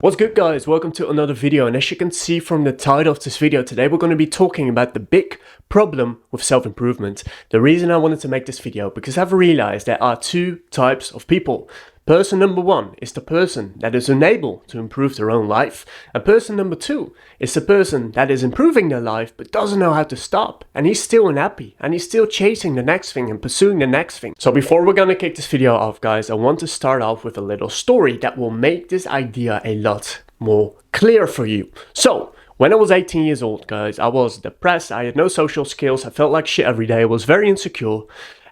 What's good, guys? Welcome to another video, and as you can see from the title of this video, today we're going to be talking about the big problem with self-improvement. The reason I wanted to make this video because I've realized there are two types of people. Person number one is the person that is unable to improve their own life, and person number two is the person that is improving their life but doesn't know how to stop, and he's still unhappy and he's still chasing the next thing and pursuing the next thing. So before we're gonna kick this video off, guys, I want to start off with a little story that will make this idea a lot more clear for you. So when I was 18 years old, guys, I was depressed, I had no social skills, I felt like shit every day, I was very insecure,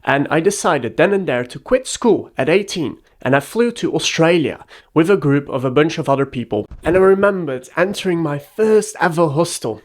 and I decided then and there to quit school at 18. And I flew to Australia with a group of a bunch of other people. And I remembered entering my first ever hostel.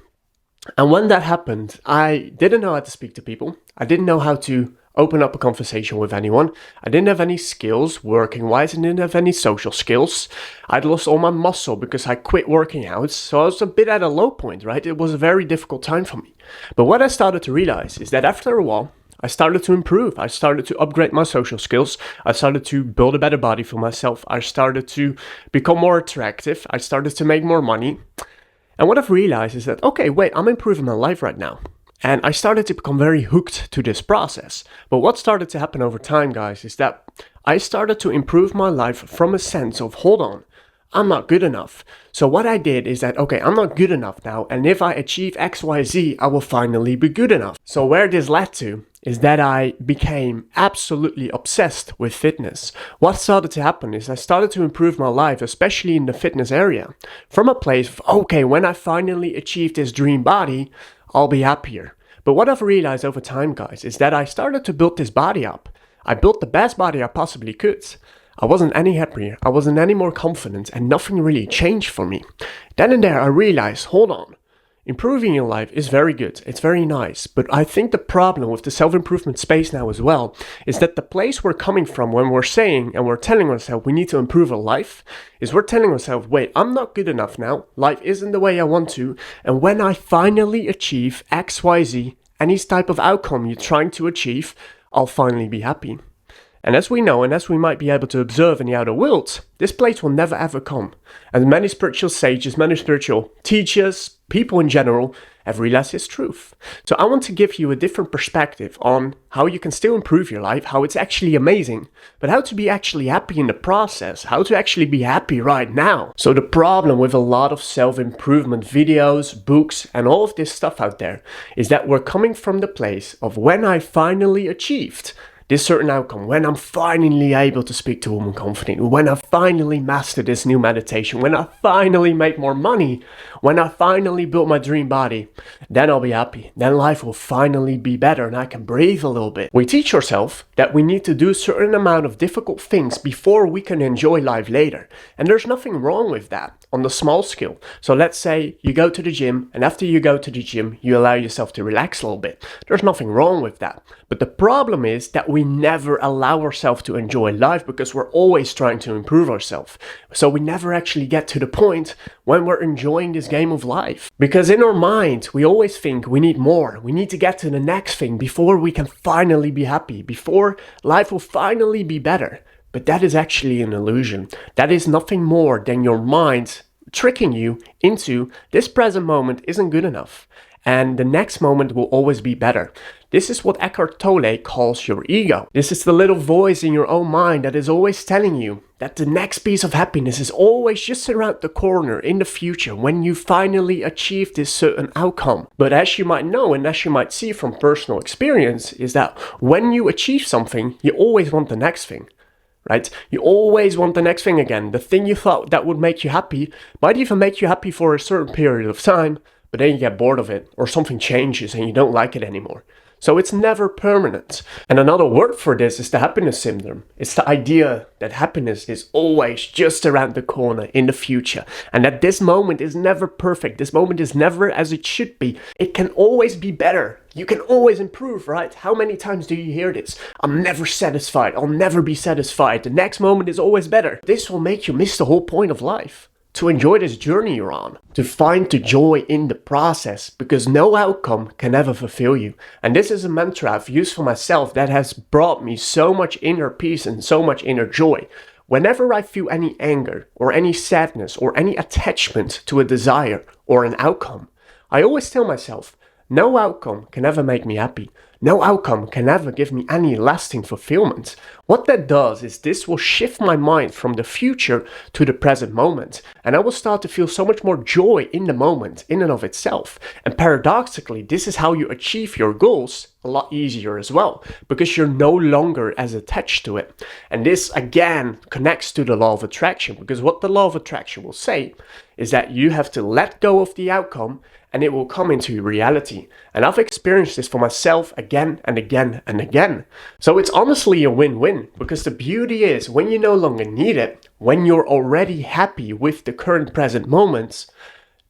And when that happened, I didn't know how to speak to people. I didn't know how to open up a conversation with anyone. I didn't have any skills working wise. I didn't have any social skills. I'd lost all my muscle because I quit working out. So I was a bit at a low point, right? It was a very difficult time for me. But what I started to realize is that after a while, I started to improve. I started to upgrade my social skills. I started to build a better body for myself. I started to become more attractive. I started to make more money. And what I've realized is that, okay, wait, I'm improving my life right now. And I started to become very hooked to this process. But what started to happen over time, guys, is that I started to improve my life from a sense of, hold on, I'm not good enough. So what I did is that, okay, I'm not good enough now. And if I achieve XYZ, I will finally be good enough. So where this led to is that I became absolutely obsessed with fitness. What started to happen is I started to improve my life, especially in the fitness area, from a place of, okay, when I finally achieve this dream body, I'll be happier. But what I've realized over time, guys, is that I started to build this body up. I built the best body I possibly could. I wasn't any happier, I wasn't any more confident, and nothing really changed for me. Then and there I realized, hold on, improving your life is very good, it's very nice, but I think the problem with the self-improvement space now as well is that the place we're coming from when we're saying and we're telling ourselves we need to improve our life is we're telling ourselves, wait, I'm not good enough now, life isn't the way I want to, and when I finally achieve XYZ, any type of outcome you're trying to achieve, I'll finally be happy. And as we know, and as we might be able to observe in the outer world, this place will never ever come. And many spiritual sages, many spiritual teachers, people in general, have realized this truth. So I want to give you a different perspective on how you can still improve your life, how it's actually amazing, but how to be actually happy in the process, how to actually be happy right now. So the problem with a lot of self-improvement videos, books, and all of this stuff out there is that we're coming from the place of when I finally achieved this certain outcome, when I'm finally able to speak to a woman confidently, when I finally master this new meditation, when I finally make more money, when I finally build my dream body, then I'll be happy. Then life will finally be better and I can breathe a little bit. We teach ourselves that we need to do a certain amount of difficult things before we can enjoy life later. And there's nothing wrong with that on the small scale. So let's say you go to the gym, and after you go to the gym, you allow yourself to relax a little bit. There's nothing wrong with that. But the problem is that we never allow ourselves to enjoy life because we're always trying to improve ourselves. So we never actually get to the point when we're enjoying this game of life. Because in our mind, we always think we need more. We need to get to the next thing before we can finally be happy, before life will finally be better. But that is actually an illusion. That is nothing more than your mind tricking you into this present moment isn't good enough. And the next moment will always be better. This is what Eckhart Tolle calls your ego. This is the little voice in your own mind that is always telling you that the next piece of happiness is always just around the corner in the future when you finally achieve this certain outcome. But as you might know and as you might see from personal experience is that when you achieve something, you always want the next thing. Right? You always want the next thing again. The thing you thought that would make you happy might even make you happy for a certain period of time, but then you get bored of it or something changes and you don't like it anymore. So it's never permanent. And another word for this is the happiness syndrome. It's the idea that happiness is always just around the corner in the future. And that this moment is never perfect. This moment is never as it should be. It can always be better. You can always improve, right? How many times do you hear this? I'm never satisfied. I'll never be satisfied. The next moment is always better. This will make you miss the whole point of life. To enjoy this journey you're on, to find the joy in the process, because no outcome can ever fulfill you. And this is a mantra I've used for myself that has brought me so much inner peace and so much inner joy. Whenever I feel any anger or any sadness or any attachment to a desire or an outcome, I always tell myself, no outcome can ever make me happy. No outcome can ever give me any lasting fulfillment. What that does is this will shift my mind from the future to the present moment, and I will start to feel so much more joy in the moment in and of itself. And paradoxically, this is how you achieve your goals a lot easier as well, because you're no longer as attached to it. And this again connects to the law of attraction, because what the law of attraction will say is that you have to let go of the outcome and it will come into reality. And I've experienced this for myself again and again and again. So it's honestly a win-win, because the beauty is when you no longer need it, when you're already happy with the current present moments,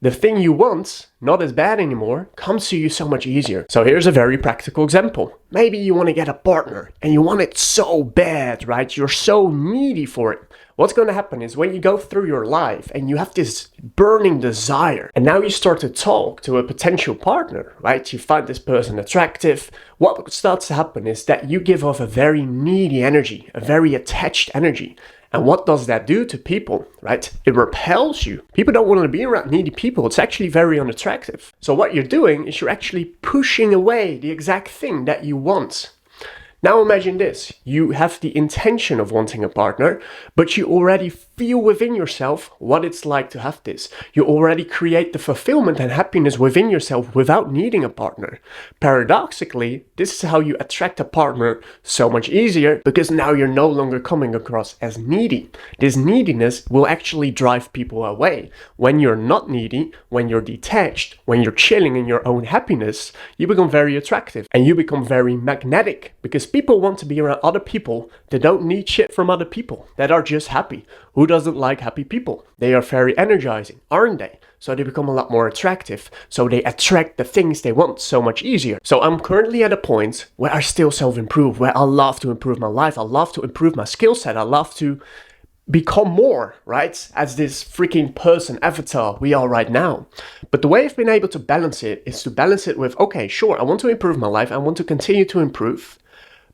the thing you want, not as bad anymore, comes to you so much easier. So here's a very practical example. Maybe you want to get a partner and you want it so bad, right? You're so needy for it. What's going to happen is when you go through your life and you have this burning desire, and now you start to talk to a potential partner, right? You find this person attractive. What starts to happen is that you give off a very needy energy, a very attached energy. And what does that do to people, right? It repels you. People don't want to be around needy people. It's actually very unattractive. So what you're doing is you're actually pushing away the exact thing that you want. Now imagine this, you have the intention of wanting a partner, but you already feel within yourself what it's like to have this. You already create the fulfillment and happiness within yourself without needing a partner. Paradoxically, this is how you attract a partner so much easier, because now you're no longer coming across as needy. This neediness will actually drive people away. When you're not needy, when you're detached, when you're chilling in your own happiness, you become very attractive and you become very magnetic, because people want to be around other people that don't need shit from other people, that are just happy. Who doesn't like happy people? They are very energizing, aren't they? So they become a lot more attractive. So they attract the things they want so much easier. So I'm currently at a point where I still self-improve, where I love to improve my life. I love to improve my skill set. I love to become more, right? As this freaking person avatar we are right now. But the way I've been able to balance it is to balance it with, okay, sure, I want to improve my life. I want to continue to improve.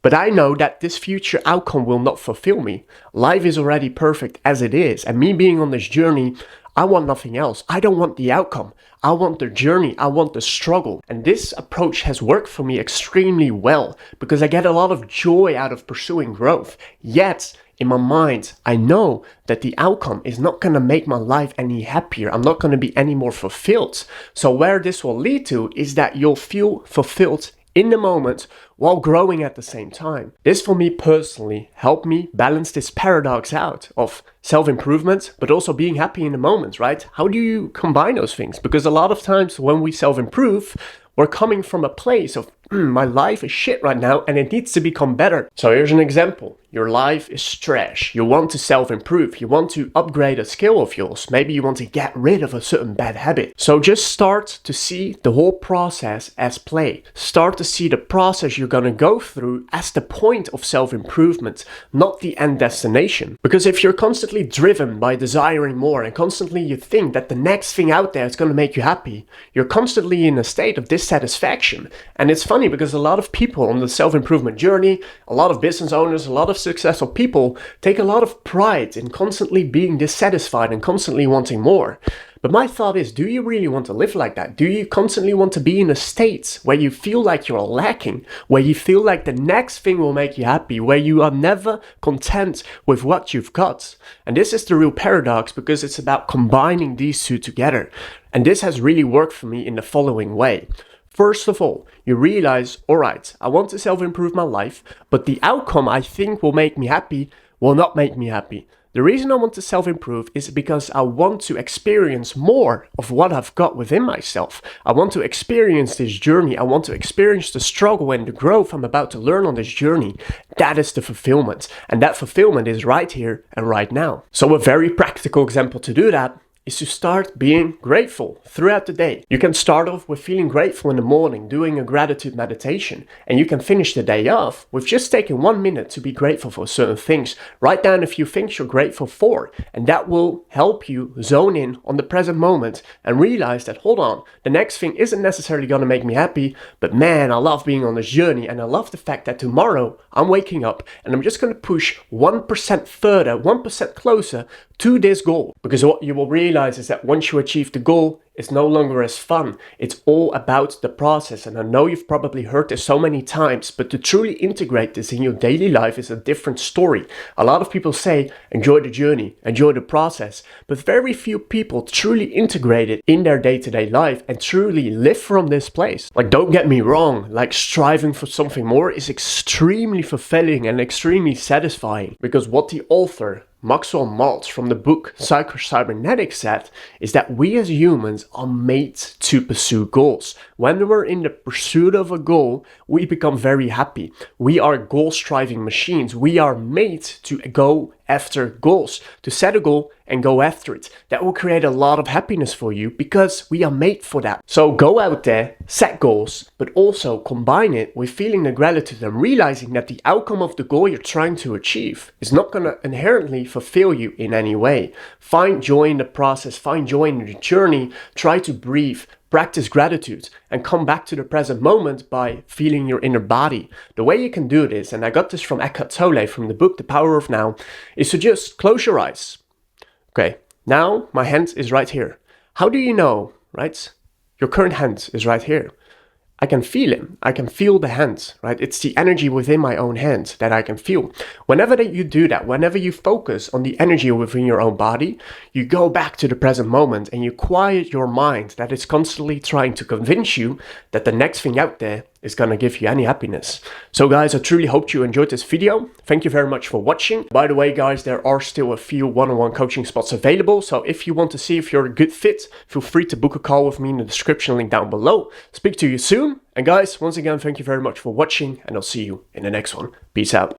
But I know that this future outcome will not fulfill me. Life is already perfect as it is. And me being on this journey, I want nothing else. I don't want the outcome. I want the journey. I want the struggle. And this approach has worked for me extremely well, because I get a lot of joy out of pursuing growth. Yet, in my mind, I know that the outcome is not going to make my life any happier. I'm not going to be any more fulfilled. So where this will lead to is that you'll feel fulfilled in the moment while growing at the same time. This for me personally helped me balance this paradox out of self-improvement, but also being happy in the moment, right? How do you combine those things? Because a lot of times when we self-improve, we're coming from a place of, my life is shit right now and it needs to become better. So here's an example. Your life is trash. You want to self-improve. You want to upgrade a skill of yours. Maybe you want to get rid of a certain bad habit. So just start to see the whole process as play. Start to see the process you're going to go through as the point of self-improvement, not the end destination. Because if you're constantly driven by desiring more and constantly you think that the next thing out there is going to make you happy, you're constantly in a state of dissatisfaction. And it's funny because a lot of people on the self-improvement journey, a lot of business owners, a lot of successful people take a lot of pride in constantly being dissatisfied and constantly wanting more. But my thought is, do you really want to live like that? Do you constantly want to be in a state where you feel like you're lacking, where you feel like the next thing will make you happy, where you are never content with what you've got? And this is the real paradox, because it's about combining these two together. And this has really worked for me in the following way. First of all, you realize, all right, I want to self-improve my life, but the outcome I think will make me happy will not make me happy. The reason I want to self-improve is because I want to experience more of what I've got within myself. I want to experience this journey. I want to experience the struggle and the growth I'm about to learn on this journey. That is the fulfillment. And that fulfillment is right here and right now. So a very practical example to do that is to start being grateful throughout the day. You can start off with feeling grateful in the morning, doing a gratitude meditation, and you can finish the day off with just taking 1 minute to be grateful for certain things. Write down a few things you're grateful for, and that will help you zone in on the present moment and realize that, hold on, the next thing isn't necessarily going to make me happy, but man, I love being on this journey, and I love the fact that tomorrow I'm waking up and I'm just going to push 1% further, 1% closer to this goal. Because what you will realize is that once you achieve the goal, it's no longer as fun. It's all about the process. And I know you've probably heard this so many times, but to truly integrate this in your daily life is a different story. A lot of people say, enjoy the journey, enjoy the process, but very few people truly integrate it in their day-to-day life and truly live from this place. Like, don't get me wrong, like striving for something more is extremely fulfilling and extremely satisfying, because what the author Maxwell Maltz from the book Psycho-Cybernetics said is that we as humans are made to pursue goals. When we're in the pursuit of a goal, we become very happy. We are goal-striving machines. We are made to go after goals, to set a goal and go after it. That will create a lot of happiness for you because we are made for that. So go out there, set goals, but also combine it with feeling the gratitude and realizing that the outcome of the goal you're trying to achieve is not going to inherently fulfill you in any way. Find joy in the process, find joy in the journey, try to breathe, practice gratitude, and come back to the present moment by feeling your inner body. The way you can do this, and I got this from Eckhart Tolle from the book The Power of Now, is to just close your eyes. Okay, now my hand is right here. How do you know, right? Your current hand is right here. I can feel it. I can feel the hand, right? It's the energy within my own hand that I can feel. Whenever that you do that, whenever you focus on the energy within your own body, you go back to the present moment and you quiet your mind that is constantly trying to convince you that the next thing out there is going to give you any happiness. So guys, I truly hope you enjoyed this video. Thank you very much for watching. By the way, guys, there are still a few one-on-one coaching spots available. So if you want to see if you're a good fit, feel free to book a call with me in the description link down below. Speak to you soon. And guys, once again, thank you very much for watching, and I'll see you in the next one. Peace out.